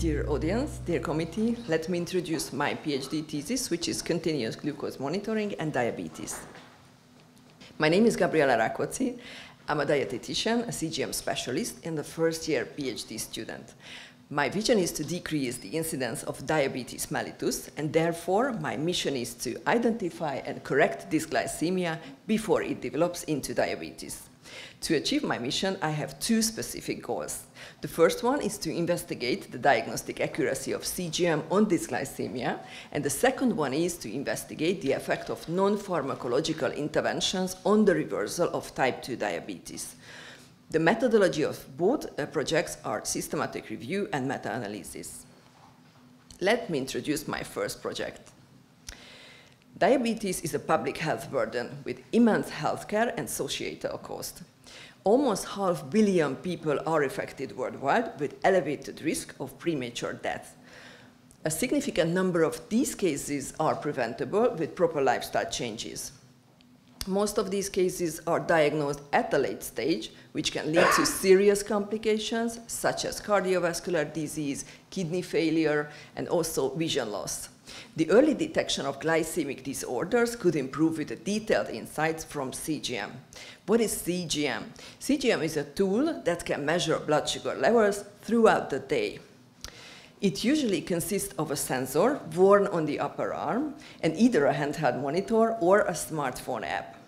Dear audience, dear committee, let me introduce my PhD thesis, which is continuous glucose monitoring and diabetes. My name is Gabriella Rákóczi. I'm a dietitian, a CGM specialist, and a first-year PhD student. My vision is to decrease the incidence of diabetes mellitus, and therefore my mission is to identify and correct dysglycemia before it develops into diabetes. To achieve my mission, I have two specific goals. The first one is to investigate the diagnostic accuracy of CGM on dysglycemia, and the second one is to investigate the effect of non-pharmacological interventions on the reversal of type 2 diabetes. The methodology of both projects are systematic review and meta-analysis. Let me introduce my first project. Diabetes is a public health burden with immense healthcare and societal cost. Almost 500 million people are affected worldwide with elevated risk of premature death. A significant number of these cases are preventable with proper lifestyle changes. Most of these cases are diagnosed at a late stage, which can lead to serious complications such as cardiovascular disease, kidney failure, and also vision loss. The early detection of glycemic disorders could improve with the detailed insights from CGM. What is CGM? CGM is a tool that can measure blood sugar levels throughout the day. It usually consists of a sensor worn on the upper arm and either a handheld monitor or a smartphone app.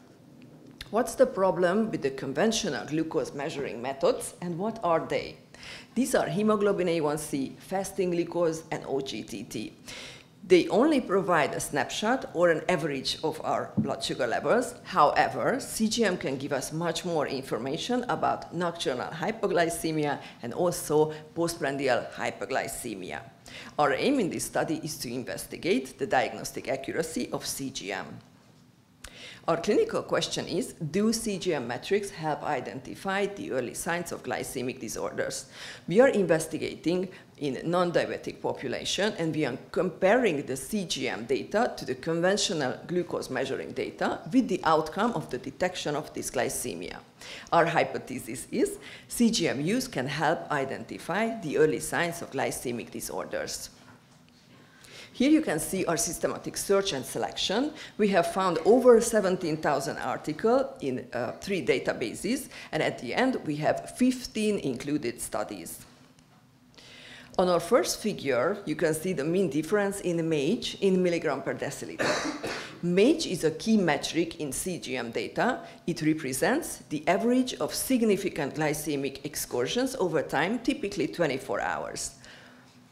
What's the problem with the conventional glucose measuring methods, and what are they? These are hemoglobin A1C, fasting glucose, and OGTT. They only provide a snapshot or an average of our blood sugar levels. However, CGM can give us much more information about nocturnal hypoglycemia and also postprandial hyperglycemia. Our aim in this study is to investigate the diagnostic accuracy of CGM. Our clinical question is, do CGM metrics help identify the early signs of glycemic disorders? We are investigating in non-diabetic population, and we are comparing the CGM data to the conventional glucose measuring data with the outcome of the detection of dysglycemia. Our hypothesis is CGM use can help identify the early signs of glycemic disorders. Here you can see our systematic search and selection. We have found over 17,000 articles in 3 databases, and at the end we have 15 included studies. On our first figure, you can see the mean difference in MAGE in milligram per deciliter. MAGE is a key metric in CGM data. It represents the average of significant glycemic excursions over time, typically 24 hours.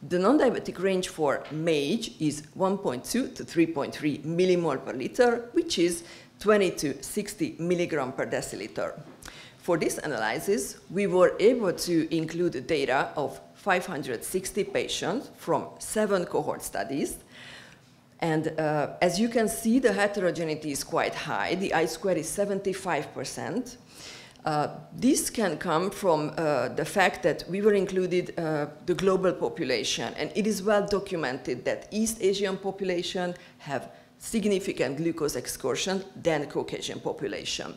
The non-diabetic range for MAGE is 1.2 to 3.3 millimole per liter, which is 20 to 60 milligram per deciliter. For this analysis, we were able to include data of 560 patients from 7 cohort studies. And as you can see, the heterogeneity is quite high. The I-square is 75%. This can come from the fact that we were included the global population, and it is well documented that East Asian population have significant glucose excursion than Caucasian population.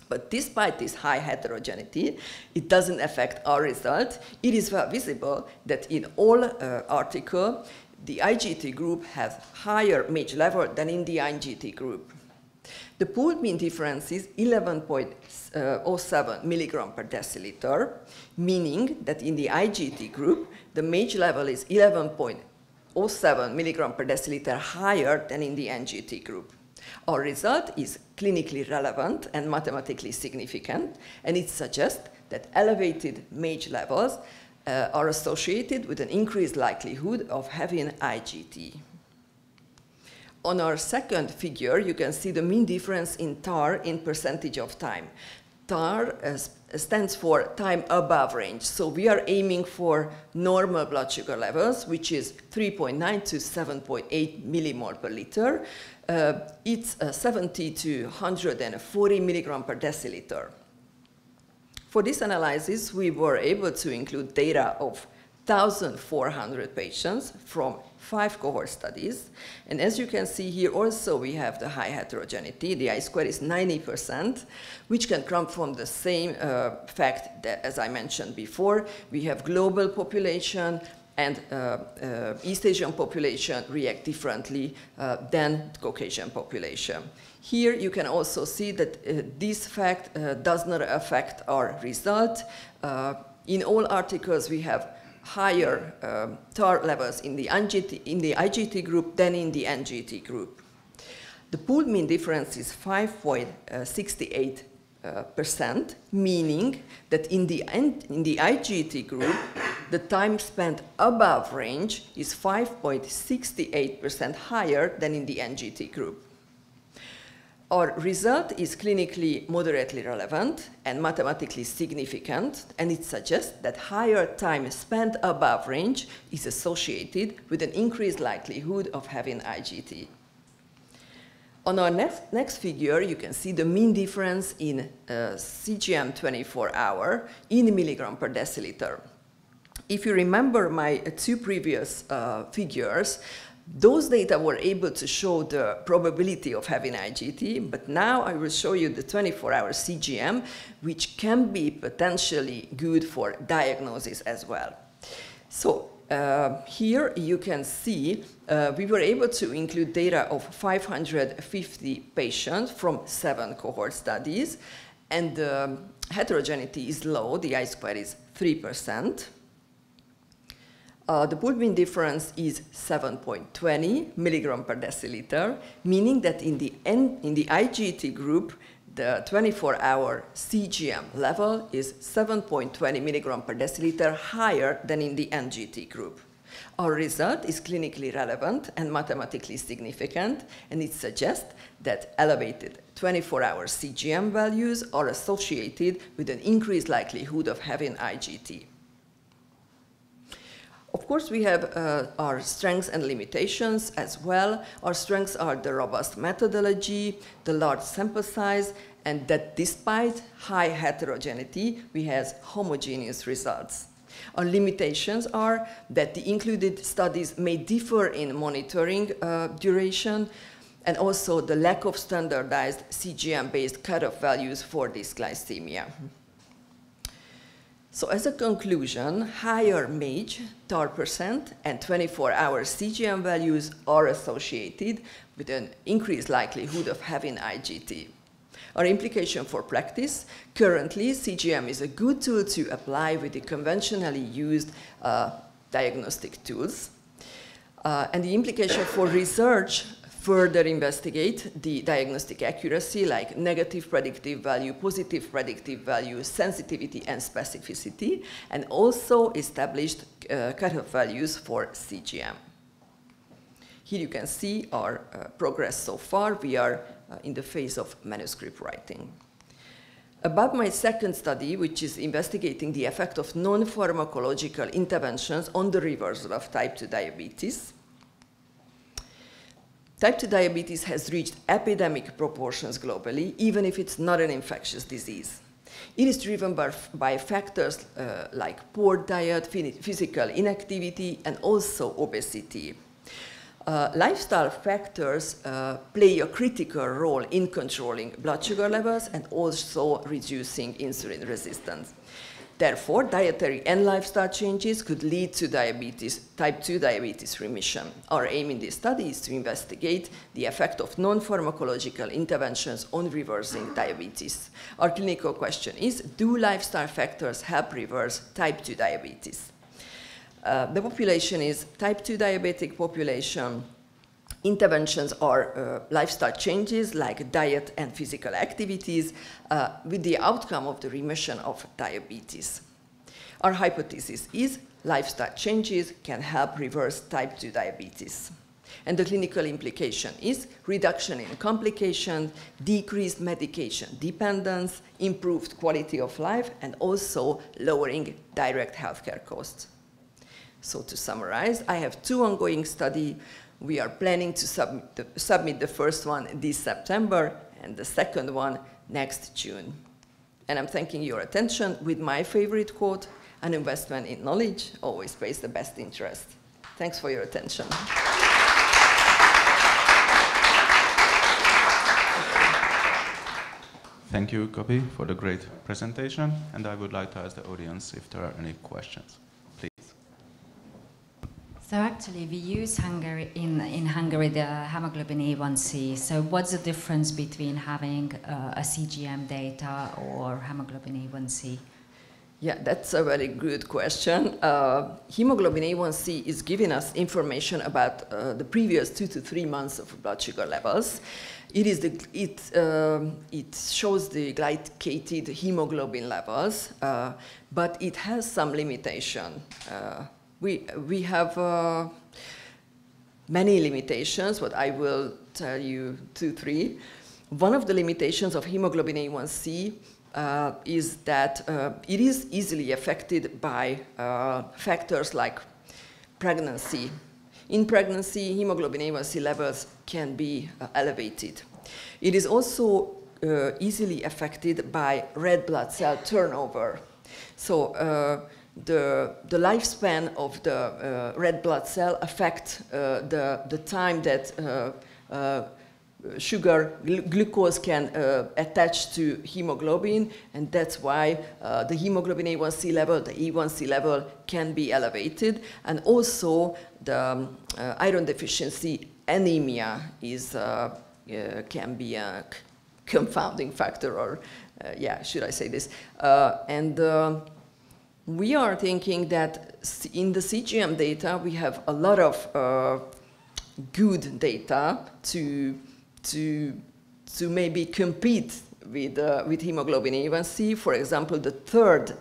But despite this high heterogeneity, it doesn't affect our result. It is well visible that in all articles, the IGT group has higher MAGE level than in the IGT group. The pooled mean difference is 11.07 milligram per deciliter, meaning that in the IGT group, the MAGE level is 11.07 milligram per deciliter higher than in the NGT group. Our result is clinically relevant and mathematically significant, and it suggests that elevated MAGE levels are associated with an increased likelihood of having IGT. On our second figure, you can see the mean difference in TAR in percentage of time. TAR stands for time above range, so we are aiming for normal blood sugar levels, which is 3.9 to 7.8 millimole per liter. It's 70 to 140 milligram per deciliter. For this analysis, we were able to include data of 1,400 patients from 5 cohort studies. And as you can see here also, we have the high heterogeneity. The I-square is 90%, which can come from the same fact that, as I mentioned before, we have global population, and East Asian population react differently than Caucasian population. Here you can also see that this fact does not affect our result. In all articles we have higher TAR levels in the IGT group than in the NGT group. The pooled mean difference is 5.68%, meaning that in the IGT group, the time spent above range is 5.68% higher than in the NGT group. Our result is clinically moderately relevant and mathematically significant, and it suggests that higher time spent above range is associated with an increased likelihood of having IGT. On our next figure, you can see the mean difference in CGM 24-hour in milligram per deciliter. If you remember my two previous figures, those data were able to show the probability of having IGT, but now I will show you the 24-hour CGM, which can be potentially good for diagnosis as well. So here you can see we were able to include data of 550 patients from 7 cohort studies, and the heterogeneity is low, the I-square is 3%. The pooled mean difference is 7.20 milligram per deciliter, meaning that in the IGT group, the 24-hour CGM level is 7.20 milligram per deciliter higher than in the NGT group. Our result is clinically relevant and mathematically significant, and it suggests that elevated 24-hour CGM values are associated with an increased likelihood of having IGT. Of course, we have our strengths and limitations as well. Our strengths are the robust methodology, the large sample size, and that despite high heterogeneity, we have homogeneous results. Our limitations are that the included studies may differ in monitoring duration, and also the lack of standardized CGM-based cutoff values for dysglycemia. So as a conclusion, higher MAGE, TAR percent, and 24-hour CGM values are associated with an increased likelihood of having IGT. Our implication for practice: currently, CGM is a good tool to apply with the conventionally used diagnostic tools. And the implication for research: further investigate the diagnostic accuracy, like negative predictive value, positive predictive value, sensitivity, and specificity, and also established cutoff values for CGM. Here you can see our progress so far. We are in the phase of manuscript writing. About my second study, which is investigating the effect of non-pharmacological interventions on the reversal of type 2 diabetes. Type 2 diabetes has reached epidemic proportions globally, even if it's not an infectious disease. It is driven by factors like poor diet, physical inactivity, and also obesity. Lifestyle factors play a critical role in controlling blood sugar levels and also reducing insulin resistance. Therefore, dietary and lifestyle changes could lead to type 2 diabetes remission. Our aim in this study is to investigate the effect of non-pharmacological interventions on reversing diabetes. Our clinical question is, do lifestyle factors help reverse type 2 diabetes? The population is type 2 diabetic population. Interventions are lifestyle changes like diet and physical activities with the outcome of the remission of diabetes. Our hypothesis is lifestyle changes can help reverse type 2 diabetes. And the clinical implication is reduction in complications, decreased medication dependence, improved quality of life, and also lowering direct healthcare costs. So to summarize, I have 2 ongoing studies. We are planning to submit the first one this September and the second one next June. And I'm thanking your attention with my favorite quote: an investment in knowledge always pays the best interest. Thanks for your attention. Thank you, Gabi, for the great presentation. And I would like to ask the audience if there are any questions. Please. So actually, we use in Hungary the hemoglobin A1C. So what's the difference between having a CGM data or hemoglobin A1C? Yeah, that's a very good question. Hemoglobin A1C is giving us information about the previous 2 to 3 months of blood sugar levels. It shows the glycated hemoglobin levels, but it has some limitation. We have many limitations, but I will tell you 2, 3. One of the limitations of hemoglobin A1C is that it is easily affected by factors like pregnancy. In pregnancy, hemoglobin A1C levels can be elevated. It is also easily affected by red blood cell turnover. So the lifespan of the red blood cell affects the time that sugar, glucose can attach to hemoglobin, and that's why the hemoglobin A1C level, the A1C level can be elevated, and also the iron deficiency anemia is can be a confounding factor, or yeah, should I say this? We are thinking that in the CGM data we have a lot of good data to maybe compete with hemoglobin A1C. For example, the third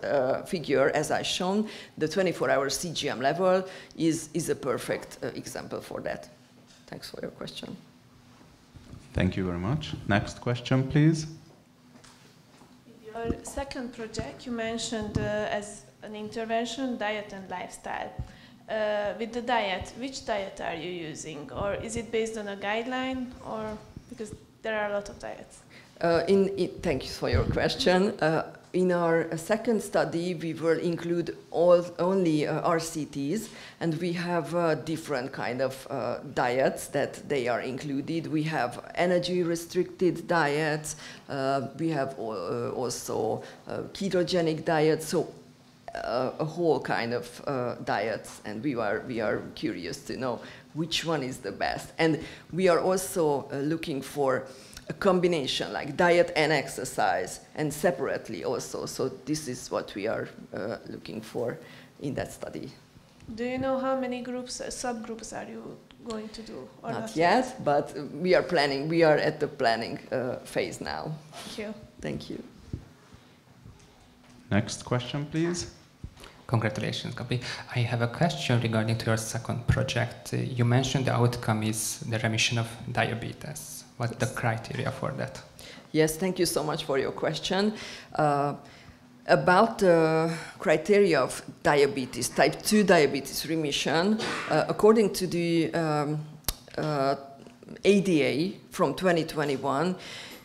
figure, as I shown, the 24-hour CGM level is a perfect example for that. Thanks for your question. Thank you very much. Next question, please. In your second project, you mentioned as an intervention, diet and lifestyle. With the diet, which diet are you using? Or is it based on a guideline? Or because there are a lot of diets. Thank you for your question. In our second study, we will include only RCTs, and we have different kind of diets that they are included. We have energy-restricted diets. We have also ketogenic diets. So a whole kind of diets, and we are curious to know which one is the best. And we are also looking for a combination, like diet and exercise, and separately also. So this is what we are looking for in that study. Do you know how many groups, subgroups are you going to do? Or not yet, but we are planning. We are at the planning phase now. Thank you. Thank you. Next question, please. Congratulations, Gabi. I have a question regarding to your second project. You mentioned the outcome is the remission of diabetes. What's the criteria for that? Yes, thank you so much for your question. About the criteria of diabetes, type 2 diabetes remission, according to the ADA from 2021,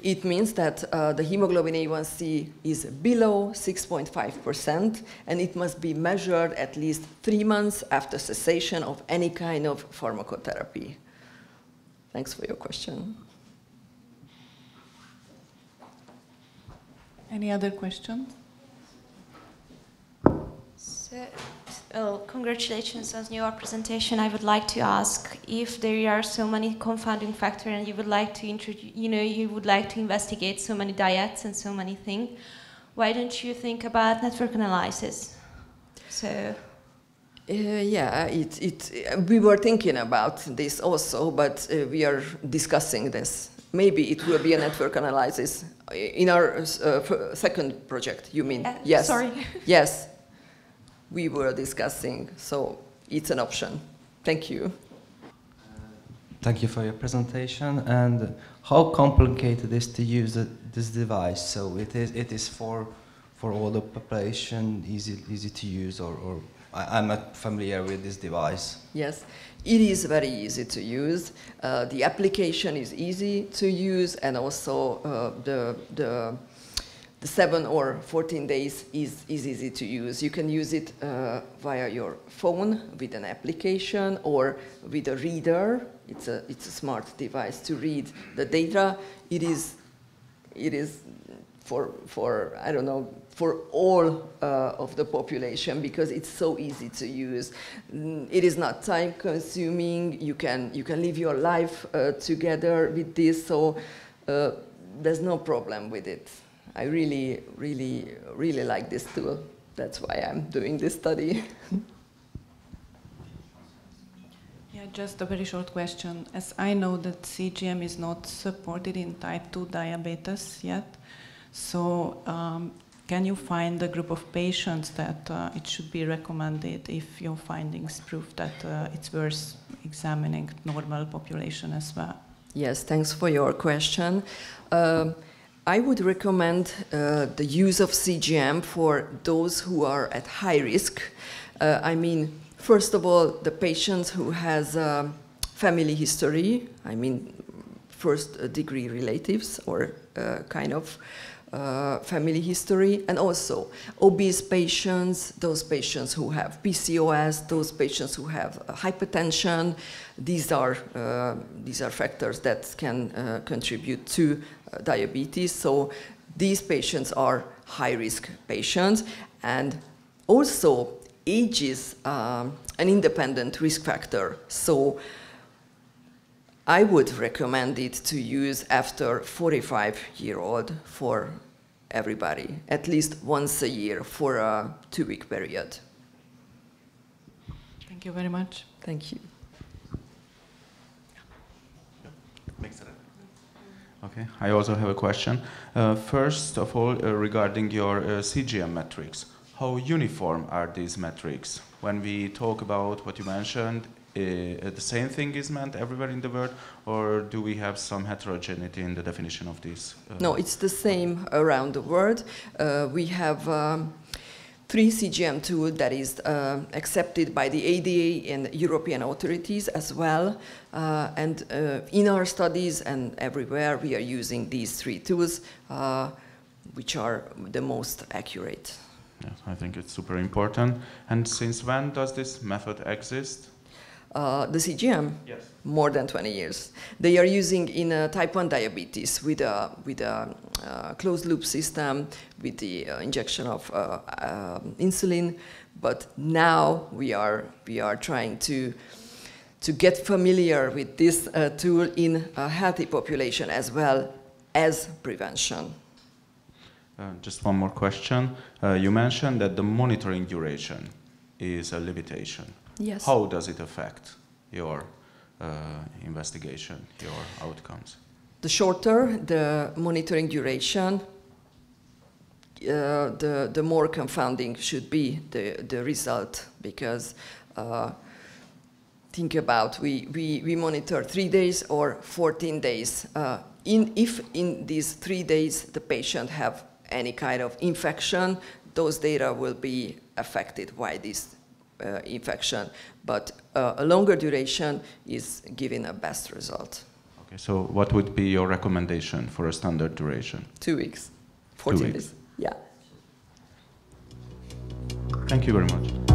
it means that the hemoglobin A1C is below 6.5%, and it must be measured at least 3 months after cessation of any kind of pharmacotherapy. Thanks for your question. Any other questions? Congratulations on your presentation. I would like to ask if there are so many confounding factors and you would like to introduce, you would like to investigate so many diets and so many things, why don't you think about network analysis? So. Yeah, we were thinking about this also, but we are discussing this. Maybe it will be a network analysis in our second project, you mean? Yes. Sorry. Yes. We were discussing, so it's an option. Thank you. Thank you for your presentation. And how complicated is to use this device? So it is for all the population, easy to use, or I'm not familiar with this device. Yes, it is very easy to use. The application is easy to use, and also the 7 or 14 days is easy to use. You can use it via your phone with an application or with a reader. It's a smart device to read the data. It is for I don't know, for all of the population because it's so easy to use. It is not time consuming. You can live your life together with this, so there's no problem with it. I really, really, really like this tool. That's why I'm doing this study. Yeah, just a very short question. As I know that CGM is not supported in type 2 diabetes yet, so can you find a group of patients that it should be recommended if your findings prove that it's worth examining normal population as well? Yes, thanks for your question. I would recommend the use of CGM for those who are at high risk. I mean, first of all, the patients who has family history, I mean, first degree relatives or kind of family history, and also obese patients, those patients who have PCOS, those patients who have hypertension. These are factors that can contribute to diabetes. So these patients are high-risk patients, and also age is an independent risk factor. So I would recommend it to use after 45-year-old for everybody, at least once a year for a 2-week period. Thank you very much. Thank you. Okay, I also have a question. First of all, regarding your CGM metrics, how uniform are these metrics? When we talk about what you mentioned, the same thing is meant everywhere in the world, or do we have some heterogeneity in the definition of these? No, it's the same around the world. We have 3 CGM tools that is accepted by the ADA and European authorities as well. And in our studies and everywhere, we are using these 3 tools, which are the most accurate. Yes, I think it's super important. And since when does this method exist? The CGM? Yes. More than 20 years. They are using in type 1 diabetes with a closed loop system, with the injection of insulin. But now we are trying to get familiar with this tool in a healthy population as well as prevention. Just one more question. You mentioned that the monitoring duration is a limitation. Yes. How does it affect your investigation, your outcomes? The shorter the monitoring duration, the more confounding should be the result, because think about we monitor 3 days or 14 days. If in these 3 days the patient have any kind of infection, those data will be affected by this infection, but a longer duration is giving a best result. Okay, so what would be your recommendation for a standard duration? 2 weeks, 14 2 weeks. days, yeah. Thank you very much.